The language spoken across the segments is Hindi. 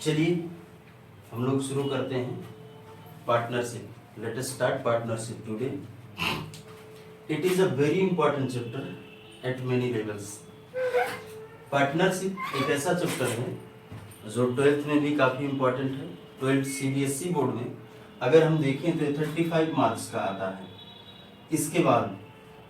चलिए हम लोग शुरू करते हैं partnership. Let us start partnership today. It is a very important chapter eight many levels. Partnership एक ऐसा चैप्टर है जो 12th में भी काफ़ी इंपॉर्टेंट है। 12th CBSE बोर्ड में अगर हम देखें तो 35 मार्क्स का आता है। इसके बाद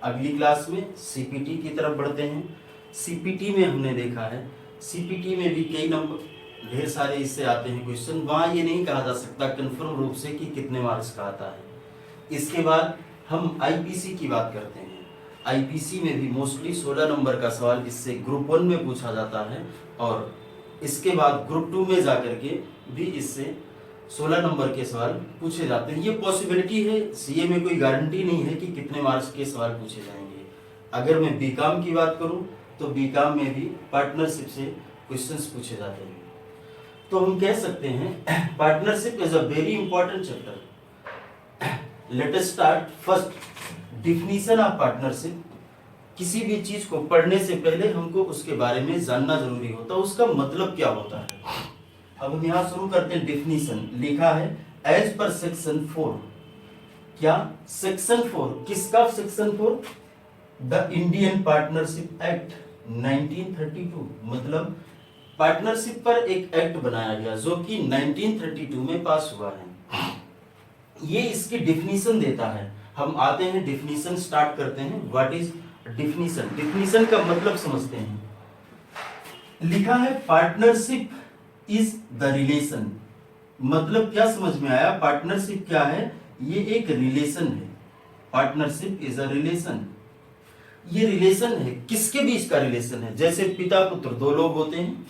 अगली क्लास में CPT की तरफ बढ़ते हैं। CPT में हमने देखा है, CPT में भी कई नंबर ढेर सारे इससे आते हैं क्वेश्चन। वहाँ ये नहीं कहा जा सकता कन्फर्म रूप से कि कितने मार्क्स का आता है। इसके बाद हम IPC की बात करते हैं। IPC में भी मोस्टली 16 नंबर का सवाल इससे ग्रुप 1 में पूछा जाता है और इसके बाद ग्रुप 2 में जाकर के भी इससे 16 नंबर के सवाल पूछे जाते हैं। ये पॉसिबिलिटी है, CA में कोई गारंटी नहीं है कि कितने मार्क्स के सवाल पूछे जाएंगे। अगर मैं BCom की बात करूं तो BCom में भी पार्टनरशिप से क्वेश्चंस पूछे जाते हैं। तो हम कह सकते हैं partnership is a very important chapter. Let us start first definition of partnership. किसी भी चीज को पढ़ने से पहले हमको उसके बारे में जानना जरूरी होता है, उसका मतलब क्या होता है। अब हम यहाँ शुरू करते हैं। डिफिनीशन लिखा है एज पर सेक्शन 4। क्या सेक्शन 4 किसका? Section 4 the Indian partnership act 1932। मतलब पार्टनरशिप पर एक एक्ट बनाया गया जो कि 1932 में पास हुआ है। ये इसकी डिफिनीशन देता है। हम आते हैं डिफिनीशन स्टार्ट करते हैं। What is definition? डिफिनीशन का मतलब समझते हैं। लिखा है पार्टनरशिप इज द रिलेशन। मतलब क्या समझ में आया? पार्टनरशिप क्या है? ये एक रिलेशन है। Partnership is a relation. ये रिलेशन है, किसके बीच का रिलेशन है? जैसे पिता पुत्र दो लोग होते हैं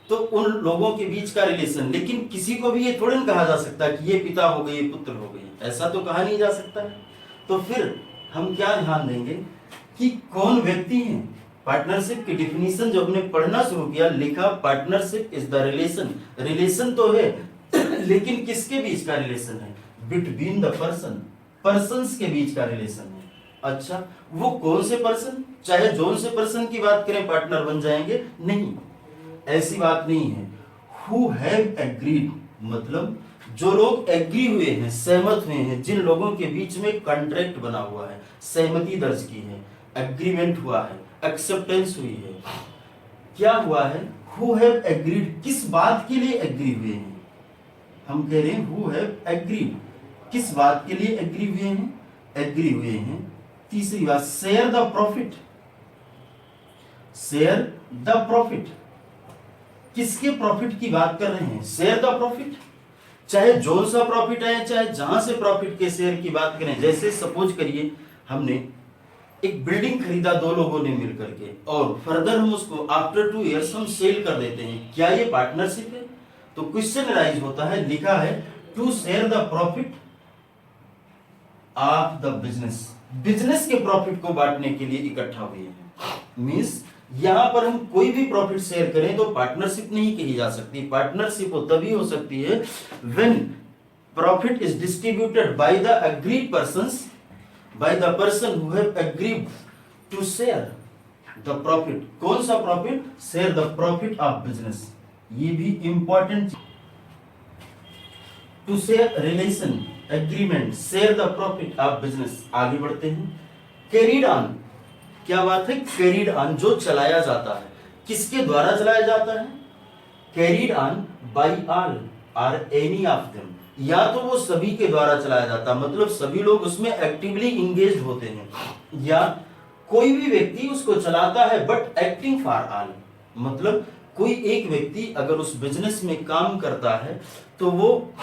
तो उन लोगों के बीच का रिलेशन। लेकिन किसी को भी ये थोड़ा नहीं कहा जा सकता कि ये पिता हो गए, ये पुत्र हो गए, ऐसा तो कहा नहीं जा सकता है। तो फिर हम क्या ध्यान देंगे कि कौन व्यक्ति है? पार्टनरशिप की डिफिनीशन जो हमने पढ़ना शुरू किया, लिखा partnership is the relation. Relation तो है लेकिन किसके बीच का रिलेशन है? बिटवीन द पर्सन, पर्संस के बीच का रिलेशन है। अच्छा, वो कौन से पर्सन? चाहे जोन से पर्सन की बात करें पार्टनर बन जाएंगे? नहीं, ऐसी बात नहीं है। हु हैव एग्रीड, मतलब जो लोग एग्री हुए हैं, सहमत हुए हैं, जिन लोगों के बीच में कॉन्ट्रैक्ट बना हुआ है, सहमति दर्ज की है, एग्रीमेंट हुआ है, एक्सेप्टेंस हुई है। क्या हुआ है? हु हैव एग्रीड, किस बात के लिए एग्री हुए हैं? हम कह रहे हैं हु हैव एग्रीड, किस बात के लिए एग्री हुए हैं? एग्री हुए हैं। तीसरी बात, share the profit. Share the profit, किसके प्रॉफिट की बात कर रहे हैं? Share the profit. चाहे जोन सा प्रॉफिट है, चाहे जहां से प्रॉफिट के शेयर की बात करें। जैसे सपोज करिए हमने एक बिल्डिंग खरीदा दो लोगों ने मिलकर के और फर्दर हम उसको आफ्टर 2 इयर्स हम सेल कर देते हैं। क्या ये पार्टनरशिप है? तो क्वेश्चन राइज होता है, लिखा है to share the profit of the business. Business के प्रॉफिट को बांटने के लिए इकट्ठा हुए हैं। मींस यहां पर हम कोई भी प्रॉफिट शेयर करें तो पार्टनरशिप नहीं कही जा सकती। पार्टनरशिप तभी हो सकती है when profit is distributed by the agreed persons, by the person who have agreed to share the profit. कौन सा profit? Share the profit of business. ये भी important. To share relation, agreement, share the profit of business. आगे बढ़ते हैं। कैरीड ऑन, क्या बात है? कैरीड ऑन, जो चलाया जाता है। किसके द्वारा चलाया जाता है? कैरीड ऑन बाय ऑल और एनी ऑफ देम। या तो वो सभी के द्वारा चलाया जाता है, मतलब सभी लोग उसमें एक्टिवली इंगेज होते हैं, या कोई भी व्यक्ति उसको चलाता है बट एक्टिंग फॉर ऑल। मतलब कोई एक व्यक्ति अगर उस बिजनेस में काम करता है तो वो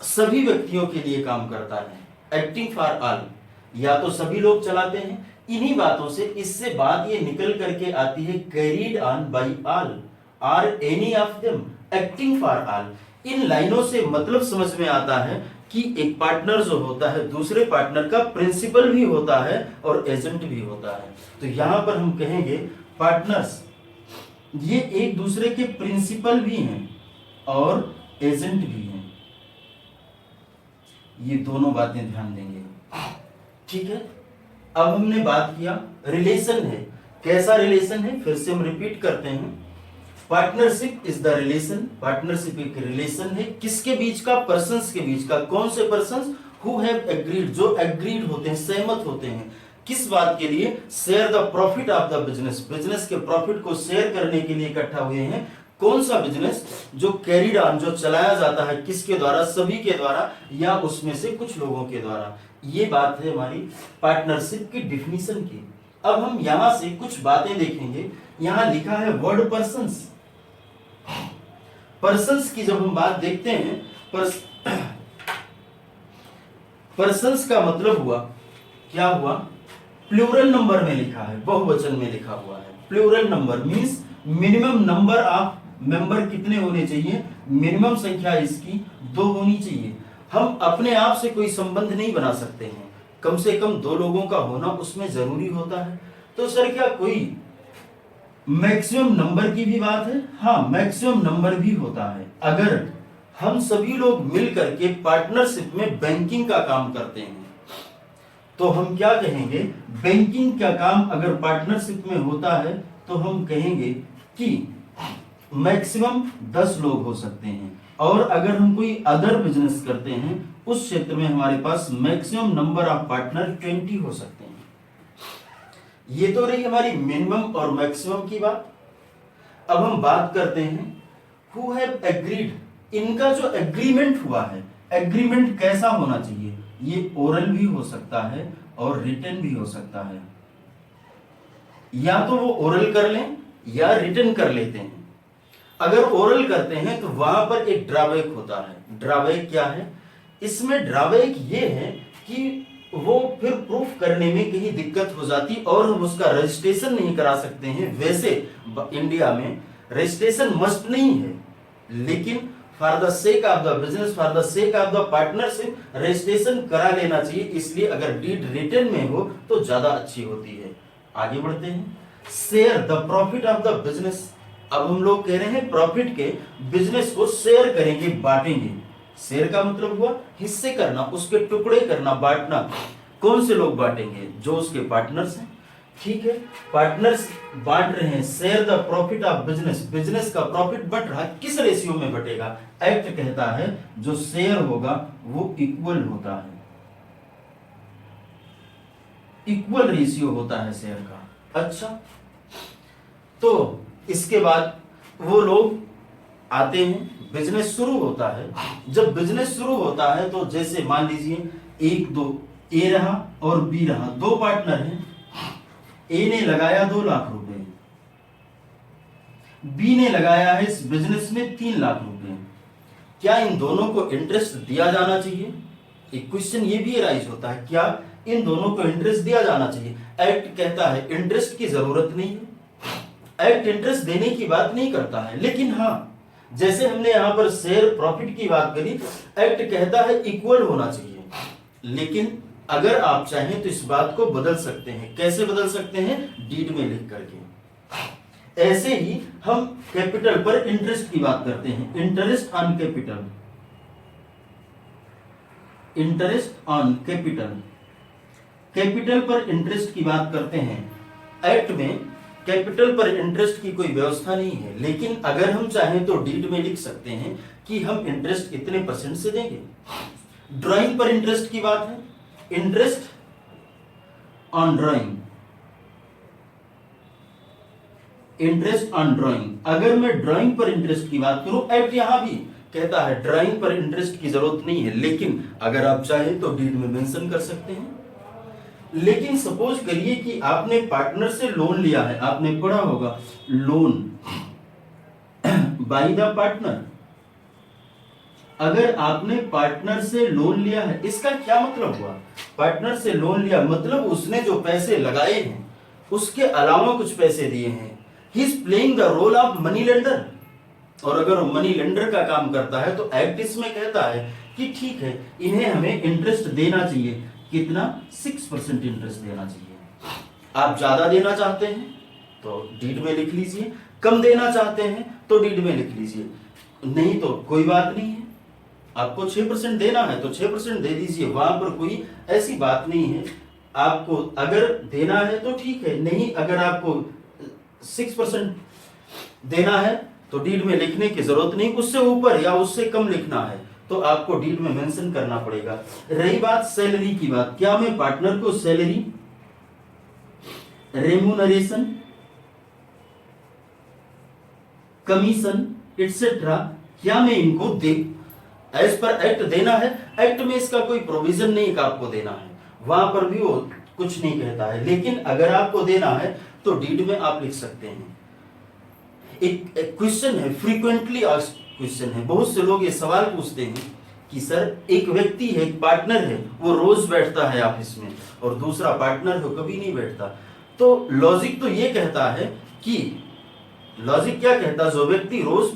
सभी व्यक्तियों के लिए काम करता है, एक्टिंग फॉर ऑल। या तो सभी लोग चलाते हैं। इन्हीं बातों से इससे बात ये निकल करके आती है कैरीड ऑन बाय ऑल और any of them, acting for all. इन लाइनों से मतलब समझ में आता है कि एक पार्टनर जो होता है दूसरे पार्टनर का प्रिंसिपल भी होता है और एजेंट भी होता है। तो यहां पर हम कहेंगे पार्टनर्स ये एक दूसरे के प्रिंसिपल भी हैं और एजेंट भी हैं। ये दोनों बातें ध्यान देंगे, ठीक है। अब हमने बात किया रिलेशन है। कैसा रिलेशन है? फिर से हम रिपीट करते हैं। Partnership is the relation, partnership एक रिलेशन है, किसके बीच का? पर्सन्स के बीच का। कौन से पर्सन्स? हु हैव एग्रीड, जो एग्रीड होते हैं, सहमत होते हैं। किस बात के लिए? Share the profit of the business, business के प्रॉफिट को शेयर करने के लिए इकट्ठा हुए हैं। कौन सा बिजनेस? जो कैरिड ऑन, जो चलाया जाता है, किसके द्वारा? सभी के द्वारा या उसमें से कुछ लोगों के द्वारा। ये बात है हमारी पार्टनरशिप की डिफिनीशन की। अब हम यहां से कुछ बातें देखेंगे। यहां लिखा है वर्ड पर्सन्स। पर्सन्स की जब हम बात देखते हैं, पर्सन्स का मतलब हुआ, क्या हुआ? प्लूरल नंबर में लिखा है, बहुवचन में लिखा हुआ है। Plural number means minimum number of member कितने होने चाहिए? मिनिमम संख्या इसकी 2 होनी चाहिए। हम अपने आप से कोई संबंध नहीं बना सकते हैं, कम से कम 2 लोगों का होना उसमें जरूरी होता है। तो सर क्या कोई मैक्सिमम नंबर की भी बात है? हाँ, मैक्सिमम नंबर भी होता है। अगर हम सभी लोग मिल करके पार्टनरशिप में बैंकिंग का काम करते हैं तो हम क्या कहेंगे? बैंकिंग का काम अगर पार्टनरशिप में होता है तो हम कहेंगे कि मैक्सिमम 10 लोग हो सकते हैं। और अगर हम कोई अदर बिजनेस करते हैं उस क्षेत्र में हमारे पास मैक्सिमम नंबर ऑफ पार्टनर 20 हो सकते हैं। ये तो रही हमारी मिनिमम और मैक्सिमम की बात। अब हम बात करते हैं हु हैव एग्रीड। इनका जो एग्रीमेंट हुआ है, एग्रीमेंट कैसा होना चाहिए? ये ओरल भी हो सकता है और रिटन भी हो सकता है। या तो वो ओरल कर लें या रिटन कर लेते हैं। अगर ओरल करते हैं तो वहां पर एक ड्रॉबैक होता है। ड्रॉबैक क्या है? इसमें ड्रॉबैक ये है कि वो फिर प्रूफ करने में कहीं दिक्कत हो जाती और हम उसका रजिस्ट्रेशन नहीं करा सकते हैं। वैसे इंडिया में रजिस्ट्रेशन मस्ट नहीं है, लेकिन for the sake of the business, for the sake of the partnership registration करा लेना चाहिए। इसलिए अगर डीड रिटन में हो तो ज्यादा अच्छी होती है। आगे बढ़ते हैं। Share the profit of the business. अब हम लोग कह रहे हैं प्रॉफिट के बिजनेस को शेयर करेंगे, बांटेंगे। शेयर का मतलब हुआ हिस्से करना, उसके टुकड़े करना, बांटना। कौन से लोग बांटेंगे? जो उसके पार्टनर्स हैं। ठीक है, पार्टनर्स बांट रहे हैं। Share the profit of business, business का प्रॉफिट बट रहा, किस रेशियो में बटेगा? एक्ट कहता है जो शेयर होगा वो इक्वल होता है, इक्वल रेशियो होता है शेयर का। अच्छा, तो इसके बाद वो लोग आते हैं, बिजनेस शुरू होता है। जब बिजनेस शुरू होता है तो जैसे मान लीजिए 1 2 ए रहा और बी रहा, 2 पार्टनर हैं। ए ने लगाया 2 लाख रुपए, बी ने लगाया है इस बिजनेस में 3 लाख रुपए। क्या इन दोनों को इंटरेस्ट दिया जाना चाहिए? एक क्वेश्चन ये भी राइज होता है, क्या इन दोनों को इंटरेस्ट दिया जाना चाहिए? एक्ट कहता है इंटरेस्ट की जरूरत नहीं है, एक्ट इंटरेस्ट देने की बात नहीं करता है। लेकिन हाँ, जैसे हमने यहां पर शेयर प्रॉफिट की बात करी, एक्ट कहता है इक्वल होना चाहिए। लेकिन अगर आप चाहें तो इस बात को बदल सकते हैं। कैसे बदल सकते हैं? डीड में लिख करके। ऐसे ही हम कैपिटल पर इंटरेस्ट की बात करते हैं, interest on capital, interest on capital, capital पर इंटरेस्ट की बात करते हैं। एक्ट में कैपिटल पर इंटरेस्ट की कोई व्यवस्था नहीं है, लेकिन अगर हम चाहें तो डीड में लिख सकते हैं कि हम इंटरेस्ट इतने % से देंगे। ड्राइंग पर इंटरेस्ट की बात है, interest on drawing, interest on drawing. अगर मैं ड्राइंग पर इंटरेस्ट की बात करूं, एक्ट यहां भी कहता है ड्राइंग पर इंटरेस्ट की जरूरत नहीं है, लेकिन अगर आप चाहें तो डीड में मेंशन कर सकते हैं। लेकिन सपोज करिए कि आपने पार्टनर से लोन लिया है, आपने पढ़ा होगा लोन बाय द पार्टनर। अगर आपने पार्टनर से लोन लिया है, इसका क्या मतलब हुआ? पार्टनर से लोन लिया मतलब उसने जो पैसे लगाए हैं उसके अलावा कुछ पैसे दिए हैं। He is playing the role of money lender. और अगर मनी लेंडर का काम करता है तो एक्ट इसमें कहता है कि ठीक है, इन्हें हमें इंटरेस्ट देना चाहिए। कितना? 6% इंटरेस्ट देना चाहिए। आप ज्यादा देना चाहते हैं तो डीड में लिख लीजिए, कम देना चाहते हैं तो डीड में लिख लीजिए, नहीं तो कोई बात नहीं है। आपको 6% देना है तो 6% दे दीजिए, वहां पर कोई ऐसी बात नहीं है। आपको अगर देना है तो ठीक है, नहीं अगर आपको 6% देना है तो डीड में लिखने की जरूरत नहीं, उससे ऊपर या उससे कम लिखना है तो आपको डीड में मेंशन करना पड़ेगा। रही बात सैलरी की बात, क्या मैं पार्टनर को सैलरी, रेम्यूनरेशन, कमीशन एटसेट्रा क्या मैं इनको दे एज पर एक्ट देना है? एक्ट में इसका कोई प्रोविजन नहीं कि आपको देना है, वहां पर भी वो कुछ नहीं कहता है, लेकिन अगर आपको देना है तो डीड में आप लिख सकते हैं। एक क्वेश्चन है, फ्रीक्वेंटली आस्क्ड क्वेश्चन है, बहुत से लोग ये सवाल पूछते हैं कि सर एक व्यक्ति है, एक पार्टनर है, वो रोज बैठता है ऑफिस में और दूसरा पार्टनर हो कभी नहीं बैठता, तो लॉजिक तो ये कहता है कि लॉजिक क्या कहता है, जो व्यक्ति रोज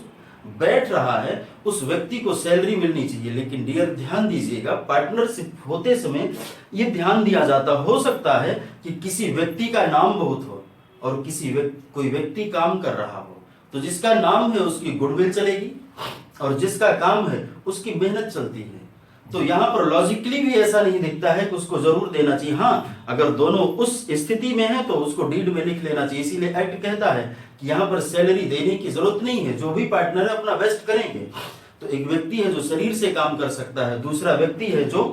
बैठ रहा है उस व्यक्ति को सैलरी मिलनी चाहिए। लेकिन डियर ध्यान दीजिएगा, पार्टनरशिप होते समय ये ध्यान दिया जाता, हो सकता है कि किसी व्यक्ति का नाम बहुत हो और कोई व्यक्ति काम कर रहा हो, तो जिसका नाम है उसकी गुडविल चलेगी और जिसका काम है उसकी मेहनत चलती है। तो यहाँ पर लॉजिकली भी ऐसा नहीं दिखता है कि उसको जरूर देना चाहिए। हाँ, अगर दोनों उस स्थिति में है तो उसको डीड में लिख लेना चाहिए। इसीलिए एक्ट कहता है कि यहाँ पर सैलरी देने की जरूरत नहीं है, जो भी पार्टनर है अपना बेस्ट करेंगे। तो एक व्यक्ति है जो शरीर से काम कर सकता है, दूसरा व्यक्ति है जो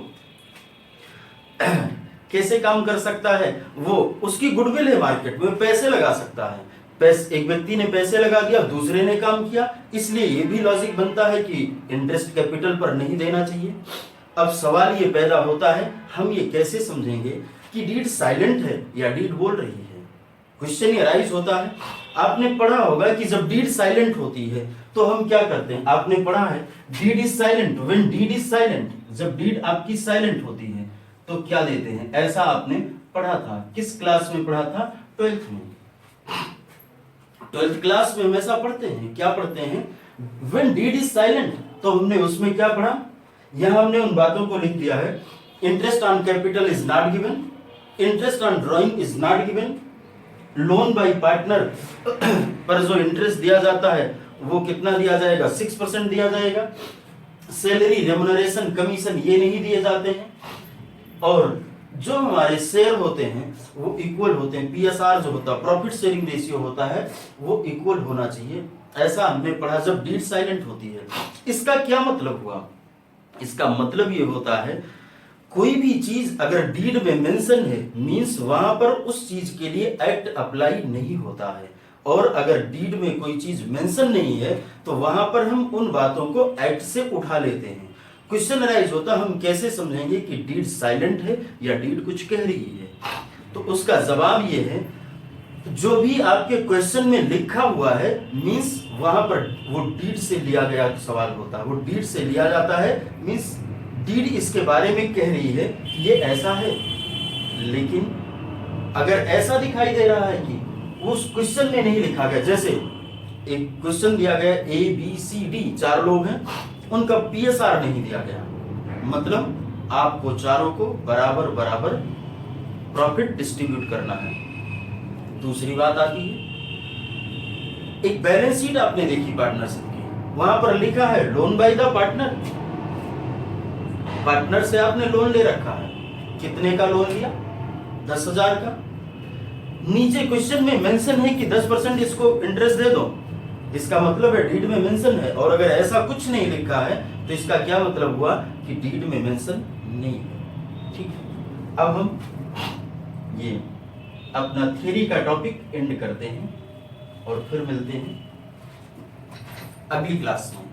कैसे काम कर सकता है, वो उसकी गुडविल है, मार्केट में पैसे लगा सकता है। एक व्यक्ति ने पैसे लगा दिया, दूसरे ने काम किया, इसलिए ये भी लॉजिक बनता है कि इंटरेस्ट कैपिटल पर नहीं देना चाहिए। अब सवाल ये पैदा होता है, हम ये कैसे समझेंगे कि डीड साइलेंट है या डीड बोल रही है? क्वेश्चन ये राइज होता है। आपने पढ़ा होगा कि जब डीड साइलेंट होती है तो हम क्या करते हैं, आपने पढ़ा है deed is silent, when deed is silent, जब डीड आपकी साइलेंट होती है तो क्या देते हैं, ऐसा आपने पढ़ा था। किस क्लास में पढ़ा था? 12th में। 12th क्लास में हम ऐसा पढ़ते हैं, क्या पढ़ते हैं, व्हेन डीड इज साइलेंट, तो हमने उसमें क्या पढ़ा, यहां हमने उन बातों को लिख दिया है। Interest on capital is not given, interest on drawing is not given, loan by partner पर जो इंटरेस्ट दिया जाता है वो कितना दिया जाएगा, 6% दिया जाएगा। सैलरी, रेम्यूनरेशन, कमीशन ये नहीं दिए जाते हैं, और जो हमारे शेयर होते हैं वो इक्वल होते हैं। पीएसआर जो होता है, प्रॉफिट शेयरिंग रेशियो होता है, वो इक्वल होना चाहिए। ऐसा हमने पढ़ा जब डीड साइलेंट होती है। इसका क्या मतलब हुआ? इसका मतलब ये होता है कोई भी चीज अगर डीड में मेंशन है मींस वहां पर उस चीज के लिए एक्ट अप्लाई नहीं होता है, और अगर डीड में कोई चीज मेंशन नहीं है तो वहां पर हम उन बातों को एक्ट से उठा लेते हैं। क्वेश्चन राइज होता, हम कैसे समझेंगे कि डीड साइलेंट है या डीड कुछ कह रही है? तो उसका जवाब ये है, जो भी आपके क्वेश्चन में लिखा हुआ है मींस वहां पर वो डीड से लिया गया सवाल होता है, वो डीड से लिया जाता है, मींस डीड इसके बारे में कह रही है कि ये ऐसा है। लेकिन अगर ऐसा दिखाई दे रहा है कि उस क्वेश्चन में नहीं लिखा गया, जैसे एक क्वेश्चन दिया गया ABCD 4 लोग हैं, उनका PSR नहीं दिया गया, मतलब आपको चारों को बराबर बराबर प्रॉफिट डिस्ट्रीब्यूट करना है। दूसरी बात आती है, एक बैलेंस शीट आपने देखी पार्टनरशिप की, वहां पर लिखा है loan by the partner, partner से आपने लोन ले रखा है, कितने का लोन लिया, 10,000 का। नीचे क्वेश्चन में मेंशन है कि 10% इसको इंटरेस्ट दे दो, इसका मतलब है डीड में मेंशन है। और अगर ऐसा कुछ नहीं लिखा है तो इसका क्या मतलब हुआ कि डीड में मेंशन नहीं है। ठीक है, अब हम ये अपना थ्योरी का टॉपिक एंड करते हैं और फिर मिलते हैं अगली क्लास में।